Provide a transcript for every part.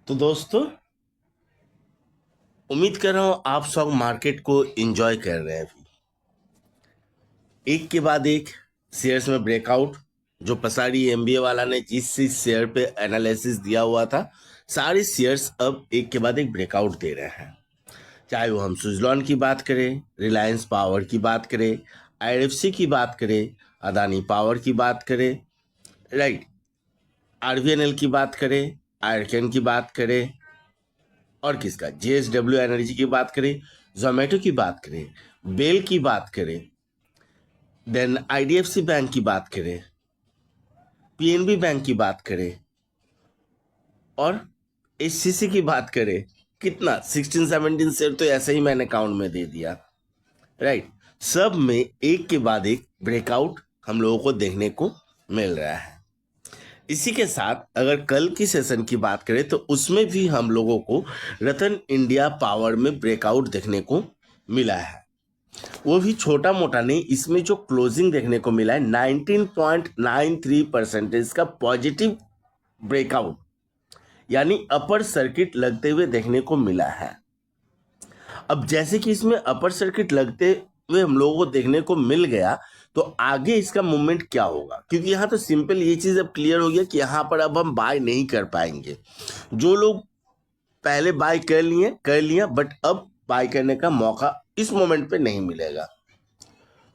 तो दोस्तों, उम्मीद कर रहा हूँ आप सब मार्केट को एंजॉय कर रहे हैं अभी। एक के बाद एक शेयर्स में ब्रेकआउट। जो पसारी एमबीए वाला ने जिस जिस शेयर पे एनालिसिस दिया हुआ था, सारे शेयर्स अब एक के बाद एक ब्रेकआउट दे रहे हैं। चाहे वो हम सुजलॉन की बात करें, रिलायंस पावर की बात करें, आईएफसी की बात करें, अदानी पावर की बात करें, राइट, आरवीएनएल की बात करें, आयरकेन की बात करें, और किसका जेएसडब्ल्यू एनर्जी की बात करें, जोमेटो की बात करें, बेल की बात करें, देन आईडीएफसी बैंक की बात करें, पीएनबी बैंक की बात करें, और एचसीसी की बात करें, कितना 16-17 शेयर तो ऐसे ही मैंने अकाउंट में दे दिया, राइट। सब में एक के बाद एक ब्रेकआउट हम लोगों को देखने को मिल रहा है। इसी के साथ अगर कल की सेशन की बात करें तो उसमें भी हम लोगों को रतन इंडिया पावर में ब्रेकआउट देखने को मिला है। वो भी छोटा मोटा नहीं, इसमें जो क्लोजिंग देखने को मिला है 19.93% का पॉजिटिव ब्रेकआउट, यानी अपर सर्किट लगते हुए देखने को मिला है। अब जैसे कि इसमें अपर सर्किट लगते हुए हम लोगों को देखने को मिल गया, तो आगे इसका मूवमेंट क्या होगा, क्योंकि यहाँ तो सिंपल ये चीज अब क्लियर हो गया कि यहाँ पर अब हम बाय नहीं कर पाएंगे। जो लोग पहले बाय कर लिया, बट अब बाय करने का मौका इस मोमेंट पे नहीं मिलेगा।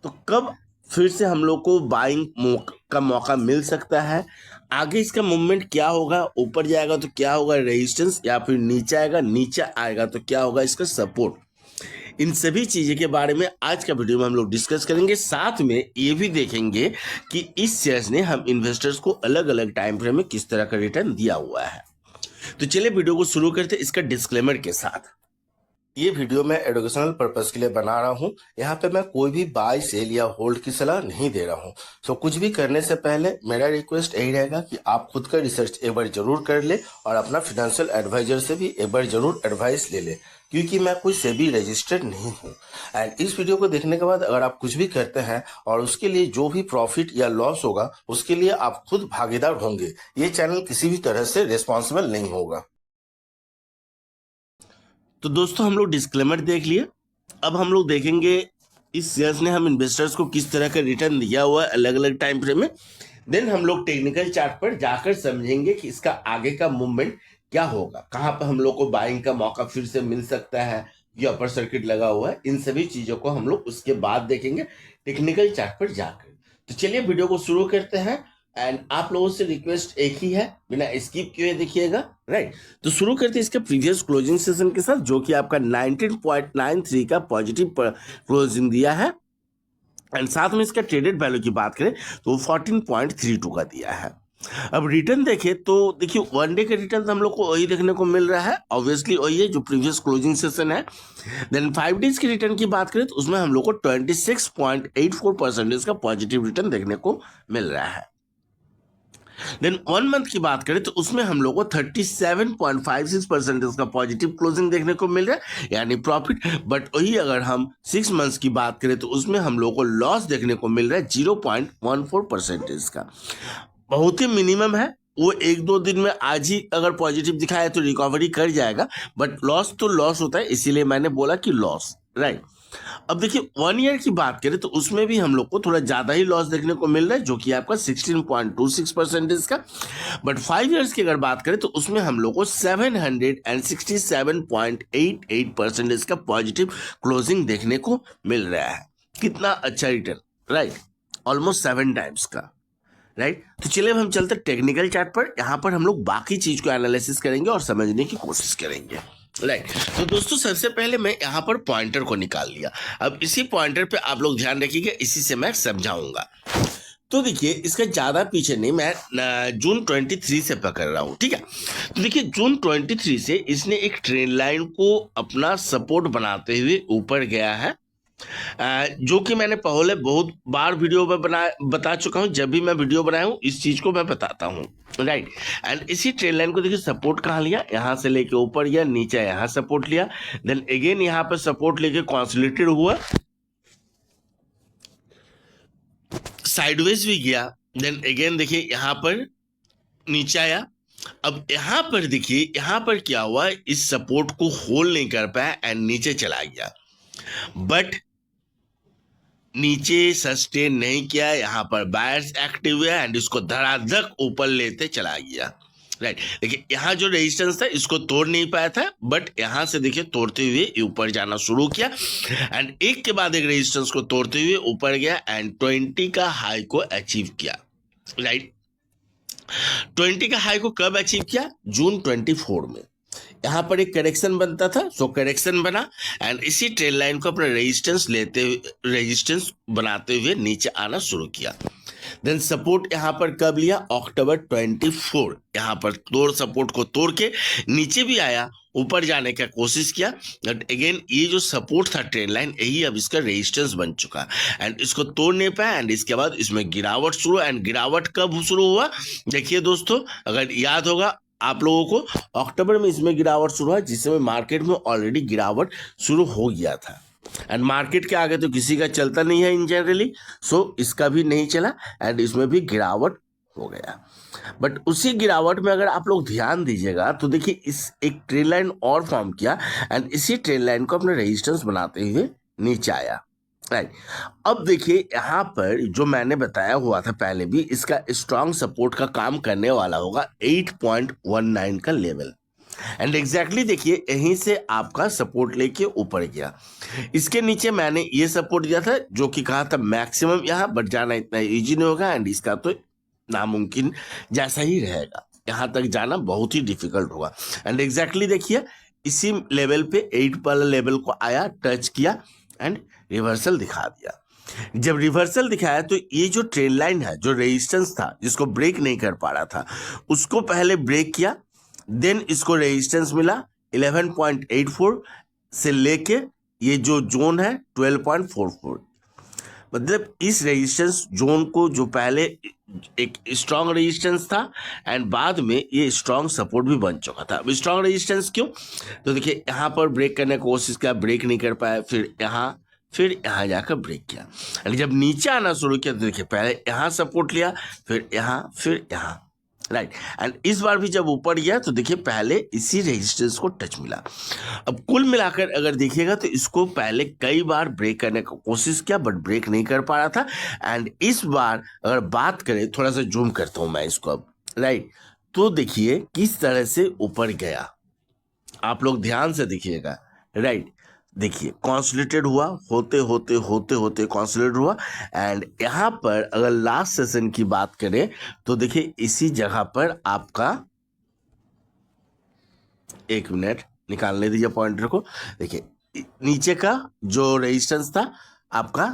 तो कब फिर से हम लोग को बाइंग का मौका मिल सकता है, आगे इसका मूवमेंट क्या होगा, ऊपर जाएगा तो क्या होगा रेजिस्टेंस, या फिर नीचे आएगा, नीचे आएगा तो क्या होगा इसका सपोर्ट, इन सभी चीजें के बारे में आज का वीडियो में हम लोग डिस्कस करेंगे। साथ में ये भी देखेंगे कि इस शेयर्स ने हम इन्वेस्टर्स को अलग अलग टाइम फ्रेम में किस तरह का रिटर्न दिया हुआ है। तो चलिए वीडियो को शुरू करते हैं इसका डिस्क्लेमर के साथ। ये वीडियो मैं एजुकेशनल पर्पस के लिए बना रहा हूँ। यहाँ पे मैं कोई भी बाय सेल या होल्ड की सलाह नहीं दे रहा हूँ। सो कुछ भी करने से पहले मेरा रिक्वेस्ट यही रहेगा कि आप खुद का रिसर्च एक बार जरूर कर ले और अपना फाइनेंशियल एडवाइजर से भी एक बार जरूर एडवाइस ले ले, क्योंकि मैं कोई सेबी रजिस्टर्ड नहीं हूँ। एंड इस वीडियो को देखने के बाद अगर आप कुछ भी करते हैं और उसके लिए जो भी प्रॉफिट या लॉस होगा उसके लिए आप खुद भागीदार होंगे। ये चैनल किसी भी तरह से रिस्पॉन्सिबल नहीं होगा। तो दोस्तों, हम लोग डिस्क्लेमर देख लिए। अब हम लोग देखेंगे इस शेयर्स ने हम इन्वेस्टर्स को किस तरह का रिटर्न दिया हुआ है अलग अलग टाइम फ्रेम में। देन हम लोग टेक्निकल चार्ट पर जाकर समझेंगे कि इसका आगे का मूवमेंट क्या होगा, कहाँ पर हम लोग को बाइंग का मौका फिर से मिल सकता है, ये अपर सर्किट लगा हुआ है, इन सभी चीजों को हम लोग उसके बाद देखेंगे टेक्निकल चार्ट पर जाकर। तो चलिए वीडियो को शुरू करते हैं। एंड आप लोगों से रिक्वेस्ट एक ही है, बिना स्किप किए देखिएगा, राइट। तो शुरू करते हैं इसके प्रीवियस क्लोजिंग सेशन के साथ, जो कि आपका 19.93 का पॉजिटिव क्लोजिंग दिया है। एंड साथ में इसका ट्रेडेड वैल्यू की बात करें तो वो 14.32 का दिया है। अब रिटर्न देखें तो देखिए, वन डे का रिटर्न तो हम लोग को वही देखने को मिल रहा है, ऑब्वियसली वही है जो प्रीवियस क्लोजिंग सेशन है। देन 5 डेज की रिटर्न की बात करें तो उसमें हम लोग को 26.84% का पॉजिटिव रिटर्न देखने को मिल रहा है। देन 1 मंथ की बात करें तो उसमें हम लोग को 37.56% का पॉजिटिव क्लोजिंग देखने को मिल रहा है, यानी प्रॉफिट। बट वही अगर हम 6 मंथ्स की बात करें तो उसमें हम लोग को लॉस देखने को मिल रहा है 0.14% का। बहुत ही मिनिमम है, वो एक दो दिन में आज ही अगर पॉजिटिव दिखाया तो रिकवरी कर जाएगा, बट लॉस तो लॉस होता है, इसीलिए मैंने बोला कि लॉस, राइट। अब देखिए 1 ईयर की बात करें तो उसमें भी हम लोग को थोड़ा ज्यादा ही लॉस देखने को मिल रहा है, जो कि आपका 16.26% का। बट 5 ईयर्स की अगर बात करें तो उसमें हम लोग को 767.88% का पॉजिटिव क्लोजिंग देखने को मिल रहा है। कितना अच्छा रिटर्न, राइट, ऑलमोस्ट 7 टाइम्स का, राइट। तो चलिए अब हम चलते टेक्निकल चार्ट पर। यहाँ पर हम लोग बाकी चीज को एनालिसिस करेंगे और समझने की कोशिश करेंगे, राइट। तो दोस्तों, सबसे पहले मैं यहाँ पर पॉइंटर को निकाल लिया। अब इसी पॉइंटर पे आप लोग ध्यान रखिएगा, इसी से मैं समझाऊंगा। तो देखिए, इसका ज्यादा पीछे नहीं, मैं जून 23 से पकड़ रहा हूँ, ठीक है। तो देखिए जून 23 से इसने एक ट्रेंड लाइन को अपना सपोर्ट बनाते हुए ऊपर गया है, जो कि मैंने पहले बहुत बार वीडियो में बता चुका हूं। जब भी मैं वीडियो बनाया हूं इस चीज को मैं बताता हूं, राइट। एंड इसी ट्रेंड लाइन को देखिए सपोर्ट कहां लिया, यहां से लेके ऊपर गया, नीचे यहां सपोर्ट लिया, देन अगेन यहां पे सपोर्ट लेके कॉन्सोलिडेटेड हुआ, साइडवेज भी गया, देन अगेन देखिए यहां पर नीचे आया, अब यहां पर देखिए, यहां पर क्या हुआ, इस सपोर्ट को होल्ड नहीं कर पाया एंड नीचे चला गया, बट नीचे सस्टेन नहीं किया, यहां पर बायर्स एक्टिव है एंड इसको धड़ाधक ऊपर लेते चला गया। राइट, देखिए यहाँ जो रेजिस्टेंस था इसको तोड़ नहीं पाया था, बट यहां से देखिए तोड़ते हुए ऊपर जाना शुरू किया एंड एक के बाद एक रेजिस्टेंस को तोड़ते हुए ऊपर गया एंड 20 का हाई को अचीव किया। राइट, 20 का हाई को कब अचीव किया? जून 24 में। यहाँ पर एक करेक्शन बनता था, सो करेक्शन बना एंड इसी ट्रेल लाइन को अपना रेजिस्टेंस बनाते हुए नीचे आना शुरू किया। देन सपोर्ट यहाँ पर कब लिया? अक्टूबर 24। यहाँ पर तोड़ सपोर्ट को तोड़ के नीचे भी आया, ऊपर जाने का कोशिश किया, बट अगेन ये जो सपोर्ट था ट्रेंड लाइन, यही अब इसका रेजिस्टेंस बन चुका एंड इसको तोड़ नहीं पाया एंड इसके बाद इसमें गिरावट शुरू। एंड गिरावट कब शुरू हुआ? देखिए दोस्तों, अगर याद होगा आप लोगों को, अक्टूबर में इसमें गिरावट शुरू हुआ, जिस समय मार्केट में ऑलरेडी गिरावट शुरू हो गया था एंड मार्केट के आगे तो किसी का चलता नहीं है इन जनरली, सो इसका भी नहीं चला एंड इसमें भी गिरावट हो गया। बट उसी गिरावट में अगर आप लोग ध्यान दीजिएगा तो देखिए इस एक ट्रेल लाइन और फॉर्म किया एंड इसी ट्रेल लाइन को अपने रेजिस्टेंस बनाते हुए नीचे आया। राइट, अब देखिए यहाँ पर जो मैंने बताया हुआ था पहले भी, इसका स्ट्रॉन्ग सपोर्ट का काम करने वाला होगा 8.19 का लेवल एंड एग्जैक्टली देखिए यहीं से आपका सपोर्ट लेके ऊपर गया। इसके नीचे मैंने ये सपोर्ट दिया था जो कि कहा था मैक्सिमम यहाँ, बट जाना इतना इजी नहीं होगा एंड इसका तो नामुमकिन जैसा ही रहेगा, यहाँ तक जाना बहुत ही डिफिकल्ट होगा एंड एग्जैक्टली देखिए इसी लेवल पे 8 वाला लेवल को आया, टच किया एंड रिवर्सल दिखा दिया। जब रिवर्सल दिखाया तो ये जो ट्रेंड लाइन है, जो रेजिस्टेंस था जिसको ब्रेक नहीं कर पा रहा था, उसको पहले ब्रेक किया, देन इसको रेजिस्टेंस मिला 11.84 से लेके ये जो जोन है 12.44। मतलब इस रेजिस्टेंस जोन को जो पहले एक स्ट्रांग रेजिस्टेंस था एंड बाद में ये स्ट्रांग सपोर्ट भी बन चुका था। अब स्ट्रांग रेजिस्टेंस क्यों? तो देखिए यहाँ पर ब्रेक करने की कोशिश किया, ब्रेक नहीं कर पाया, फिर यहाँ जाकर ब्रेक किया एंड जब नीचे आना शुरू किया तो देखिए पहले यहाँ सपोर्ट लिया, फिर यहाँ। राइट, एंड इस बार भी जब ऊपर गया तो देखिए पहले इसी रेजिस्टेंस को टच मिला। अब कुल मिलाकर अगर देखिएगा तो इसको पहले कई बार ब्रेक करने की कोशिश किया, बट ब्रेक नहीं कर पा रहा था एंड इस बार अगर बात करें, थोड़ा सा जूम करता हूं मैं इसको अब। राइट, तो देखिए किस तरह से ऊपर गया, आप लोग ध्यान से देखिएगा। राइट, देखिए कॉन्सोलिडेटेड हुआ, होते होते कॉन्सोलिडेटेड हुआ एंड यहाँ पर अगर लास्ट सेशन की बात करें तो देखिए इसी जगह पर आपका, एक मिनट निकालने दीजिए पॉइंटर को। देखिए नीचे का जो रेजिस्टेंस था आपका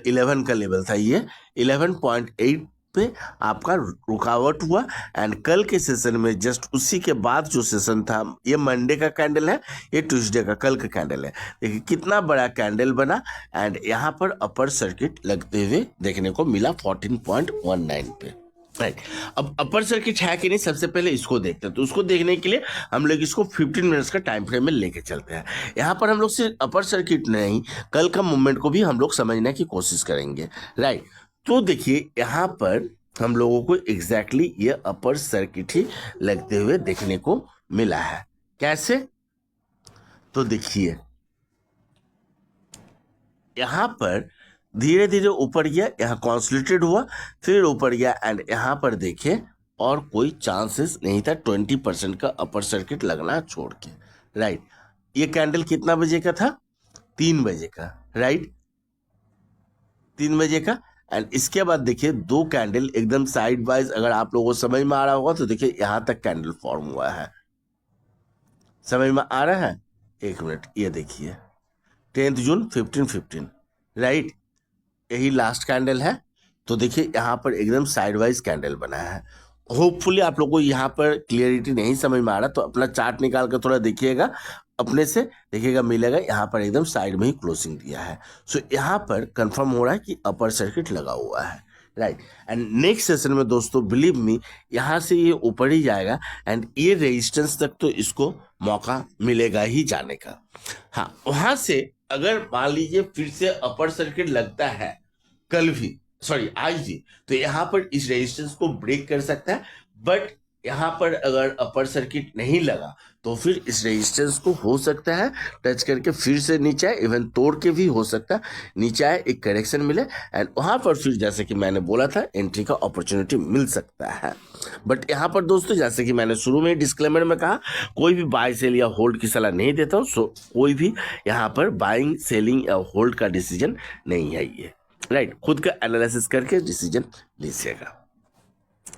11 का लेवल था, ये 11.8 पे आपका रुकावट हुआ एंड कल के सेशन में जस्ट उसी के बाद जो सेशन था, ये मंडे का कैंडल है, ये ट्यूसडे का, कल का कैंडल है। देखिए कितना बड़ा कैंडल बना एंड यहाँ पर अपर सर्किट लगते हुए देखने को मिला 14.19 पे। राइट, अब अपर सर्किट है कि नहीं, सबसे पहले इसको देखते हैं। तो उसको देखने के लिए हम लोग इसको 15 मिनट्स का टाइम फ्रेम में लेके चलते हैं। यहाँ पर हम लोग सिर्फ अपर सर्किट नहीं, कल का मूवमेंट को भी हम लोग समझने की कोशिश करेंगे। राइट, तो देखिए यहाँ पर हम लोगों को एग्जैक्टली ये अपर सर्किट ही लगते हुए देखने को मिला है। कैसे? तो देखिए यहाँ पर धीरे धीरे ऊपर गया, यहाँ कॉन्सोलिडेटेड हुआ, फिर ऊपर गया एंड यहाँ पर देखिए और कोई चांसेस नहीं था 20% का अपर सर्किट लगना छोड़ के। राइट, ये कैंडल कितना बजे का था? 3 बजे का। राइट, 3 बजे का एंड इसके बाद देखिए दो कैंडल एकदम साइड वाइज, अगर आप लोगों को समझ में आ रहा होगा तो देखिए यहाँ तक कैंडल फॉर्म हुआ है, समझ में आ रहा है? एक मिनट, ये देखिए 10 जून 15:15। राइट, यही लास्ट कैंडल है। तो देखिए यहाँ पर एकदम साइड वाइज कैंडल बना है। होपफुली आप लोगों को यहाँ पर क्लियरिटी नहीं समझ में आ रहा तो अपना चार्ट निकाल कर थोड़ा देखिएगा, अपने से देखिएगा मिलेगा, यहाँ पर एकदम साइड में ही क्लोजिंग दिया है। सो यहाँ पर कंफर्म हो रहा है कि अपर सर्किट लगा हुआ है। राइट, एंड नेक्स्ट सेशन में दोस्तों बिलीव मी यहाँ से ये ऊपर ही जाएगा एंड ये रेजिस्टेंस तक तो इसको मौका मिलेगा ही जाने का। हाँ, वहां से अगर मान लीजिए फिर से अपर सर्किट लगता है कल भी, सॉरी आज भी, तो यहाँ पर इस रेजिस्टेंस को ब्रेक कर सकता है, बट यहाँ पर अगर अपर सर्किट नहीं लगा तो फिर इस रेजिस्टेंस को हो सकता है टच करके फिर से नीचे आए, इवन तोड़ के भी हो सकता है नीचे आए, एक करेक्शन मिले एंड वहाँ पर फिर जैसे कि मैंने बोला था एंट्री का अपॉर्चुनिटी मिल सकता है। बट यहाँ पर दोस्तों जैसे कि मैंने शुरू में डिस्क्लेमर में कहा, कोई भी बाय सेल या होल्ड की सलाह नहीं देता हूँ। सो कोई भी यहाँ पर बाइंग सेलिंग या होल्ड का डिसीजन नहीं है ये, राइट। खुद का एनालिसिस करके डिसीजन लीजिएगा।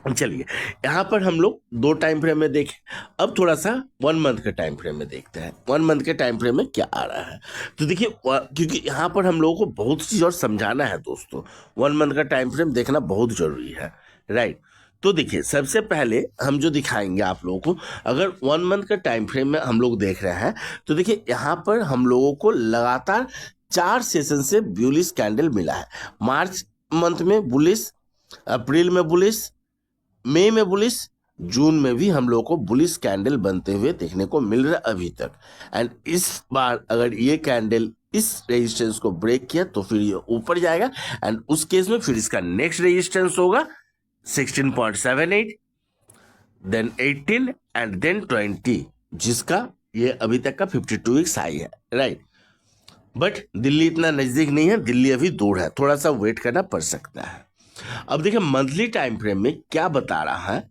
चलिए यहाँ पर हम लोग 2 टाइम फ्रेम में देखें, अब थोड़ा सा 1 मंथ के टाइम फ्रेम में देखते हैं 1 मंथ के टाइम फ्रेम में क्या आ रहा है। तो देखिए क्योंकि यहाँ पर हम लोगों को बहुत चीज़ और समझाना है दोस्तों, 1 मंथ का टाइम फ्रेम देखना बहुत जरूरी है, राइट। तो देखिए सबसे पहले हम जो दिखाएंगे आप लोगों को, अगर 1 मंथ का टाइम फ्रेम में हम लोग देख रहे हैं तो देखिए यहाँ पर हम लोगों को लगातार 4 सेशन से बुलिश कैंडल मिला है। मार्च मंथ में बुलिश, अप्रैल में बुलिश, मई में बुलिश, जून में भी हम लोगों को बुलिश कैंडल बनते हुए देखने को मिल रहा है अभी तक। एंड इस बार अगर ये कैंडल इस रेजिस्टेंस को ब्रेक किया तो फिर ये ऊपर जाएगा एंड उस केस में फिर इसका नेक्स्ट रेजिस्टेंस होगा 16.78, देन 18 एंड देन 20, जिसका ये अभी तक का 52 वीक्स हाई है, राइट। बट दिल्ली इतना नजदीक नहीं है, दिल्ली अभी दूर है, थोड़ा सा वेट करना पड़ सकता है। अब देखिए मंथली टाइम फ्रेम में क्या बता रहा है,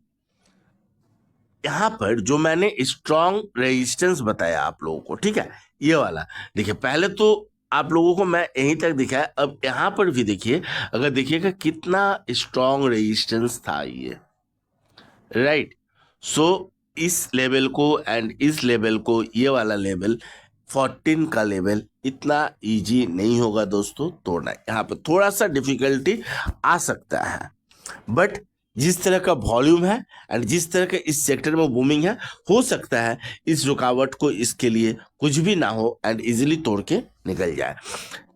यहां पर जो मैंने स्ट्रॉन्ग रेजिस्टेंस बताया आप लोगों को, ठीक है, ये वाला देखिए पहले तो आप लोगों को मैं यहीं तक दिखाया, अब यहां पर भी देखिए, अगर देखिएगा कितना स्ट्रॉन्ग रेजिस्टेंस था ये, राइट। सो इस लेवल को एंड इस लेवल को, ये वाला लेवल 14 का लेवल इतना इजी नहीं होगा दोस्तों तोड़ना, यहाँ पे थोड़ा सा डिफिकल्टी आ सकता है। बट जिस तरह का वॉल्यूम है एंड जिस तरह के इस सेक्टर में बूमिंग है, हो सकता है इस रुकावट को इसके लिए कुछ भी ना हो एंड इजीली तोड़ के निकल जाए।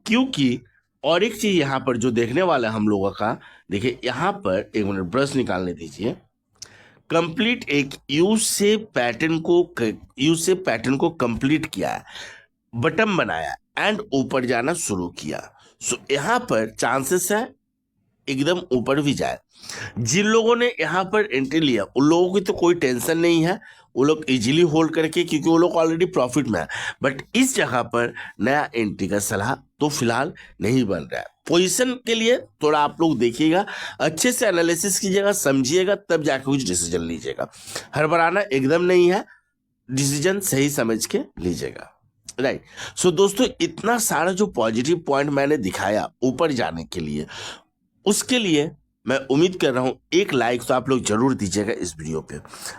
क्योंकि और एक चीज यहाँ पर जो देखने वाला हम लोगों का, देखिए यहाँ पर एक मिनट ब्रश निकालने दीजिए, कंप्लीट एक यू से पैटर्न को कंप्लीट किया है, बटन बनाया एंड ऊपर जाना शुरू किया। सो यहाँ पर चांसेस है एकदम ऊपर भी जाए। जिन लोगों ने यहाँ पर एंट्री लिया उन लोगों की तो कोई टेंशन नहीं है, वो लोग इजीली होल्ड करके, क्योंकि वो लोग ऑलरेडी प्रॉफिट में है। बट इस जगह पर नया एंट्री का सलाह तो फिलहाल नहीं बन रहा है। पोजीशन के लिए थोड़ा आप लोग देखिएगा, अच्छे से एनालिसिस कीजिएगा, समझिएगा, तब जाकर कुछ डिसीजन लीजिएगा। हड़बड़ाना एकदम नहीं है, डिसीजन सही समझ के लीजिएगा, राइट। सो दोस्तों इतना सारा जो पॉजिटिव पॉइंट मैंने दिखाया ऊपर जाने के लिए, उसके लिए मैं उम्मीद कर रहा हूं एक लाइक तो आप लोग जरूर दीजिएगा इस वीडियो पे,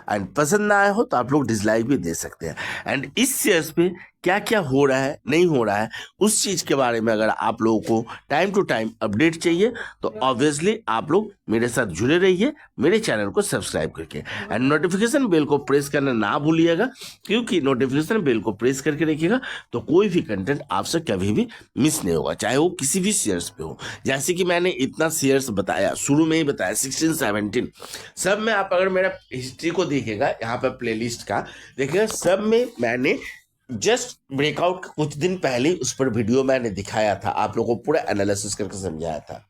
एंड पसंद ना आया हो तो आप लोग डिसलाइक भी दे सकते हैं। एंड इस शेयर्स पे क्या क्या हो रहा है नहीं हो रहा है उस चीज के बारे में अगर आप लोगों को टाइम टू टाइम अपडेट चाहिए तो ऑब्वियसली आप लोग मेरे साथ जुड़े रहिए, मेरे चैनल को सब्सक्राइब करके एंड नोटिफिकेशन बेल को प्रेस करना ना भूलिएगा, क्योंकि नोटिफिकेशन बेल को प्रेस करके रखिएगा तो कोई भी कंटेंट आपसे कभी भी मिस नहीं होगा, चाहे वो किसी भी शेयर्स पे हो। जैसे कि मैंने इतना शेयर्स बताया, शुरू में ही बताया 16, 17, सब में आप अगर मेरा हिस्ट्री को देखिएगा यहाँ पर प्लेलिस्ट का देखिएगा, सब में मैंने जस्ट ब्रेकआउट कुछ दिन पहले उस पर वीडियो मैंने दिखाया था, आप लोगों को पूरा एनालिसिस करके समझाया था।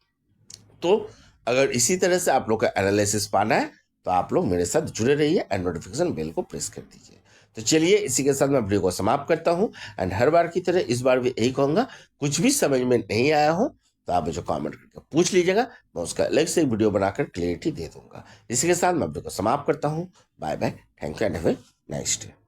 तो अगर इसी तरह से आप लोग का एनालिसिस पाना है तो आप लोग मेरे साथ जुड़े रहिए एंड नोटिफिकेशन बेल को प्रेस कर दीजिए। तो चलिए इसी के साथ मैं वीडियो को समाप्त करता हूं एंड हर बार की तरह इस बार भी यही कहूंगा, कुछ भी समझ में नहीं आया हो तो आप मुझे कमेंट करके पूछ लीजिएगा, मैं उसका अलग से एक वीडियो बनाकर क्लियरिटी दे दूंगा। इसी के साथ मैं वीडियो को समाप्त करता हूँ। Bye bye, thank you and have a nice day.